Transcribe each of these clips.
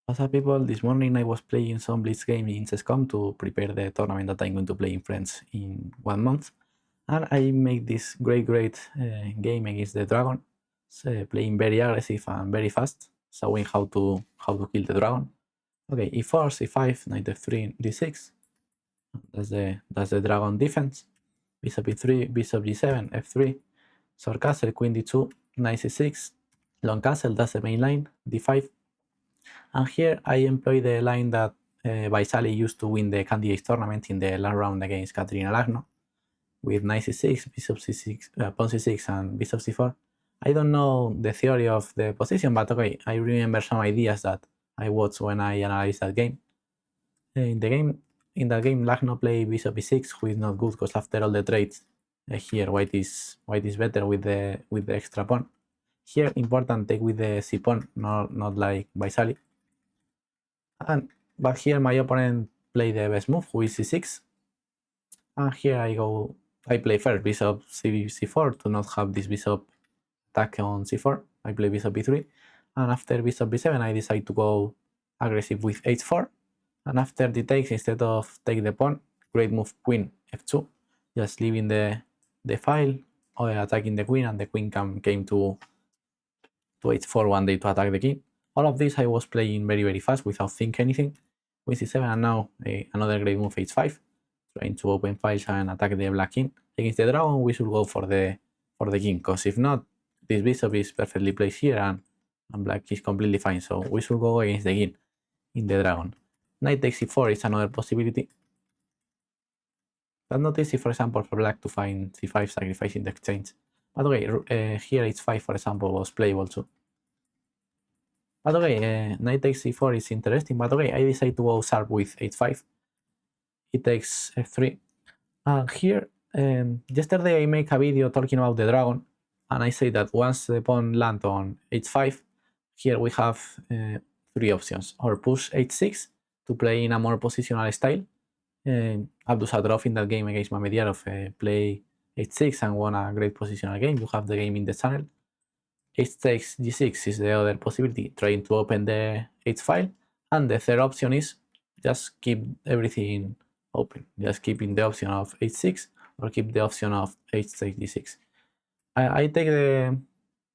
What's up, people? This morning I was playing some Blitz game in CSCOM to prepare the tournament that I'm going to play in France in 1 month. And I made this great game against the dragon, playing very aggressive and very fast, showing how to kill the dragon. Okay, e4, c5, knight f3, d6. That's the dragon defense. Bishop e3, bishop g7, f3, short castle, queen d2, knight c6, long castle. That's the main line, d5. And here I employ the line that Vaisali used to win the candidates tournament in the last round against Katerina Lagno, with knight c6, bishop c6, pawn c6, and bishop c4. I don't know the theory of the position, but okay, I remember some ideas that I watched when I analyzed that game. In that game, Lagno played bishop e6, who is not good because after all the trades here, white is better with the extra pawn. Here, important take with the c pawn, not like Vaisali. But here my opponent play the best move, who is c6. And here I play first bishop c4 to not have this bishop attack on c4. I play bishop b3. And after bishop b7, I decide to go aggressive with h4. And after the takes, instead of take the pawn, great move queen f2. Just leaving the file, or attacking the queen, and the queen came to h4 one day to attack the king. All of this I was playing very fast without thinking anything. Queen c7, and now another great move h5, trying to open files and attack the black king. Against the dragon, we should go for the king, because if not, this bishop is perfectly placed here and black is completely fine. So we should go against the king in the dragon. Knight takes c4 is another possibility. That's not easy, for example, for black to find c5 sacrificing the exchange. But okay, here h5, for example, was playable too. But okay, knight takes c4 is interesting, but okay, I decide to go sharp with h5. It takes f3. Here, yesterday I make a video talking about the dragon, and I say that once the pawn lands on h5, here we have 3 options. Or push h6 to play in a more positional style. Abdusatrov in that game against Mamediarov play h6 and won a great positional game. You have the game in the channel. H takes g6 is the other possibility, trying to open the h file. And the third option is just keep everything open, just keeping the option of h6 or keep the option of h takes g6. I take the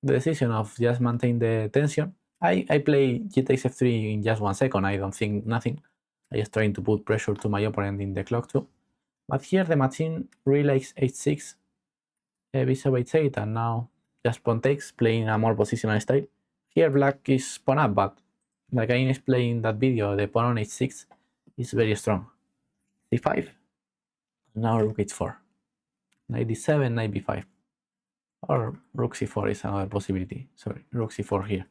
decision of just maintain the tension. I play g takes f3 in just 1 second. I don't think nothing. I just trying to put pressure to my opponent in the clock too. But here the machine really likes h6, bishop h8, and now just pawn takes, playing a more positional style. Here black is pawn up, but like I explained in that video, the pawn on h6 is very strong. c5, now rook h4, knight d7, knight b5, or rook c4 is another possibility. Sorry, rook c4 here.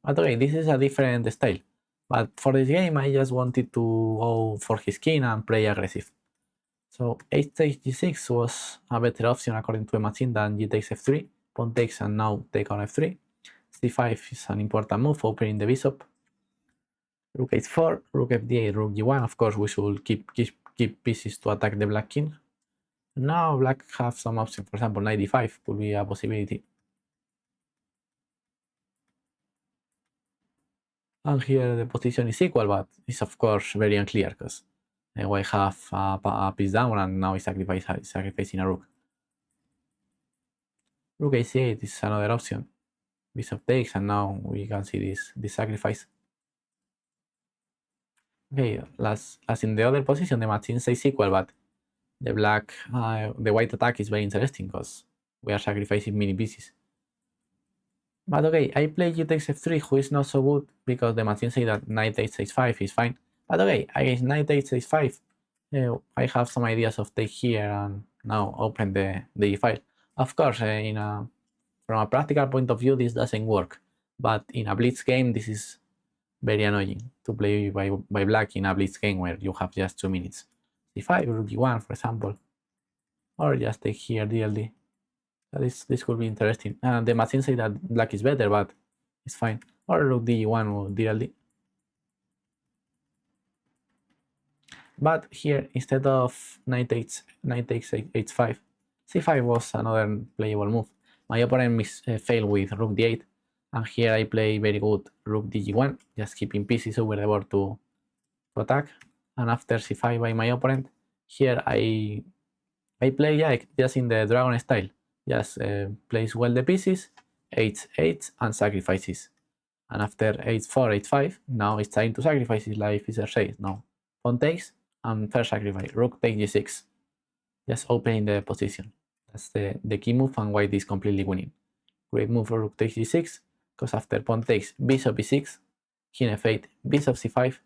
But okay, this is a different style. But for this game, I just wanted to go for his king and play aggressive. So h takes g6 was a better option according to the machine than g takes f3. Pawn takes and now take on f3. c5 is an important move, opening the bishop. Rook h4, rook fd8, rook g1. Of course, we should keep pieces to attack the black king. Now black have some options. For example, knight d5 could be a possibility. And here the position is equal, but it's of course very unclear because white have a piece down and now it's sacrificing a rook. Rook a8 is another option. Bishop takes, and now we can see this sacrifice. Okay, as in the other position, the machine says equal, but the white attack is very interesting because we are sacrificing many pieces. But okay, I play g takes f3, who is not so good because the machine says that knight takes h5 is fine. But okay, against knight takes h5, I have some ideas of take here and now open the e-file. Of course, from a practical point of view, this doesn't work. But in a blitz game, this is very annoying to play by black in a blitz game where you have just 2 minutes. c5, rook d1, for example, or just take here dld. This could be interesting. The machine say that black is better, but it's fine. Or rook d1 or dld. But here, instead of knight takes h5, c5 was another playable move. My opponent failed with rook d8, And here I play very good rook dg1, just keeping pieces over the board to attack. And after c5 by my opponent, here I play just in the dragon style, just plays well the pieces, h8 and sacrifices. And after h4, h5, now it's time to sacrifice it like Fischer says. Now pawn takes and first sacrifice, rook takes g6, just opening the position. That's the key move and white is completely winning. Great move for rook takes g6, because after pawn takes, bishop b6, king f8, bishop c5,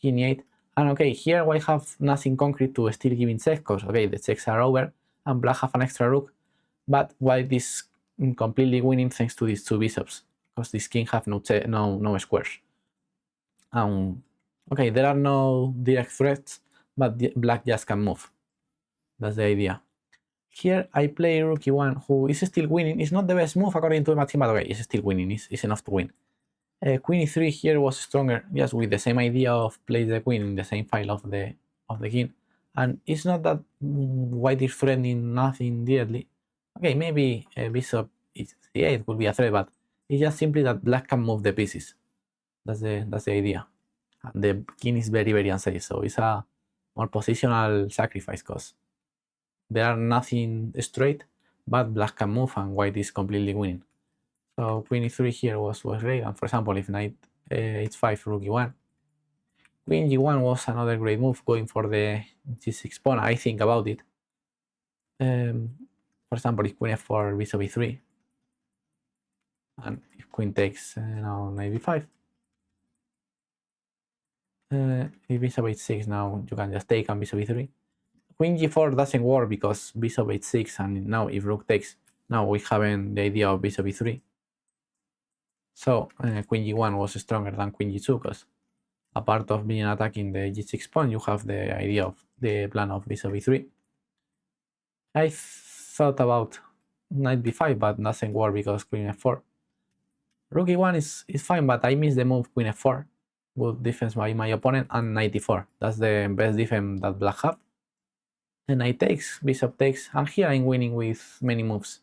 king e8, and okay, here white have nothing concrete to still giving check, because okay, the checks are over, and black have an extra rook, but white is completely winning thanks to these two bishops, because this king have no squares. Okay, there are no direct threats, but black just can move. That's the idea. Here I play rook e1, who is still winning. It's not the best move according to my team, but okay, it's still winning. It's enough to win. Queen e3 here was stronger, just with the same idea of play the queen in the same file of the king. And it's not that white is threatening nothing directly. Okay, maybe bishop c8 would be a threat, but it's just simply that black can move the pieces. That's the idea. And the king is very, very unsafe, so it's a more positional sacrifice, because there are nothing straight, but black can move and white is completely winning. So queen e3 here was great, and for example, if knight h5, rook e1, queen g1 was another great move, going for the g6 pawn. I think about it. For example, if queen f4, bishop e3, and if queen takes now knight b5, if bishop h6, now you can just take and bishop e3. Queen g4 doesn't work because bishop h6, and now if rook takes, now we haven't the idea of bishop e3. So queen g1 was stronger than queen g2, because apart of being attacking the g6 pawn, you have the idea of the plan of bishop e3. I thought about knight b5, but doesn't work because queen f4. Rook e1 is fine, but I miss the move queen f4. Good defense by my opponent, and knight e4. That's the best defense that black have. And knight takes, bishop takes, and here I'm winning with many moves.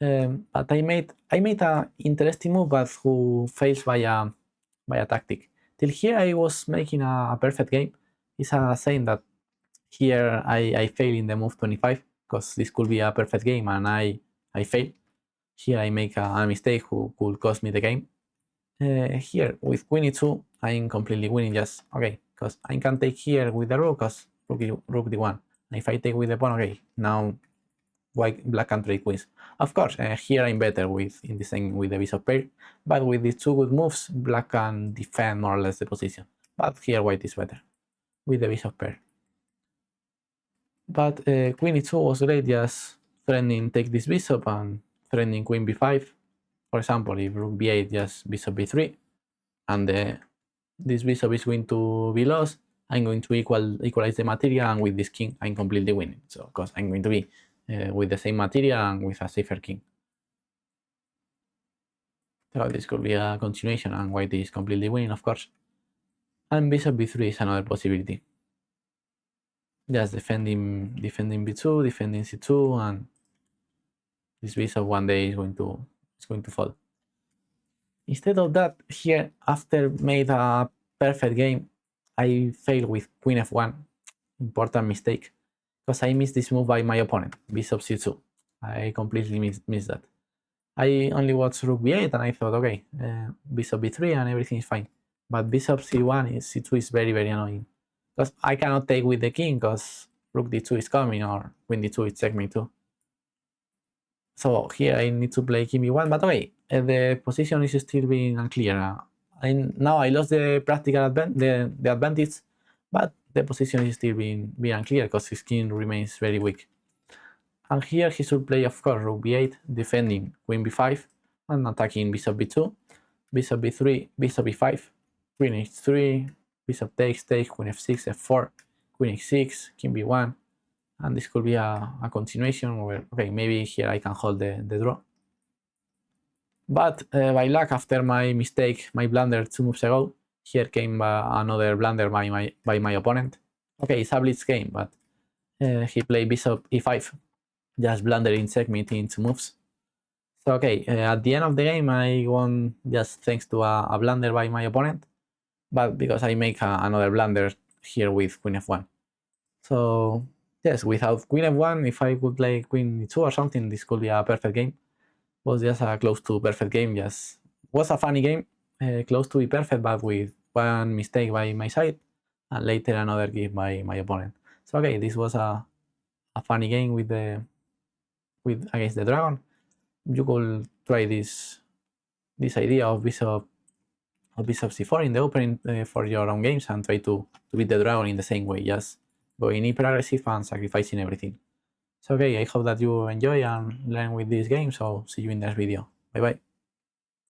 But I made an interesting move, but who fails by a tactic. Till here I was making a perfect game. It's a saying that here I fail in the move 25, because this could be a perfect game and I fail. Here I make a mistake who could cost me the game. Here with queen e2 I'm completely winning, just okay, because I can take here with the rook, because rook d1. And if I take with the pawn, okay, now black can trade queens. Of course, here I'm better in the same with the bishop pair, but with these two good moves, black can defend more or less the position. But here white is better with the bishop pair. But queen e2 was great, just threatening take this bishop and threatening queen b5. For example, if rook b8, just bishop b3, and this bishop is going to be lost, I'm going to equalize the material, and with this king I'm completely winning. So because I'm going to be with the same material and with a safer king. So this could be a continuation, and white is completely winning, of course. And bishop b3 is another possibility. Just defending b2, defending c2, and this bishop one day is going to fall. Instead of that, here after made a perfect game, I failed with queen f1. Important mistake, because I missed this move by my opponent, bishop c2. I completely missed that. I only watched rook b8 and I thought, okay, bishop b3 and everything is fine. But bishop c1 c2 is very, very annoying, because I cannot take with the king, because rook d2 is coming, or queen d2 is checkmate too. So here I need to play king b1, but okay, the position is still being unclear. Now I lost the practical the advantage, but the position is still being unclear, because his king remains very weak. And here he should play, of course, rook b8, defending queen b5, and attacking bishop b2, bishop b3, bishop b5, queen h3, bishop takes, queen f6, f4, queen h6, king b1, and this could be a continuation where, okay, maybe here I can hold the draw. But by luck, after my mistake, my blunder 2 moves ago, here came another blunder by my opponent. Okay, it's a blitz game, but he played bishop e5, just blundering checkmate in 2 moves. So okay, at the end of the game, I won just thanks to a blunder by my opponent, but because I make another blunder here with queen f1. So yes, without queen f1, if I could play queen e2 or something, this could be a perfect game. Was just a close to perfect game. Just was a funny game, close to be perfect, but with one mistake by my side, and later another give by my opponent. So okay, this was a funny game with against the dragon. You could try this idea of bishop c4 in the opening for your own games and try to beat the dragon in the same way, just going hyper aggressive and sacrificing everything. So okay, I hope that you enjoy and learn with this game. So see you in the next video. Bye bye.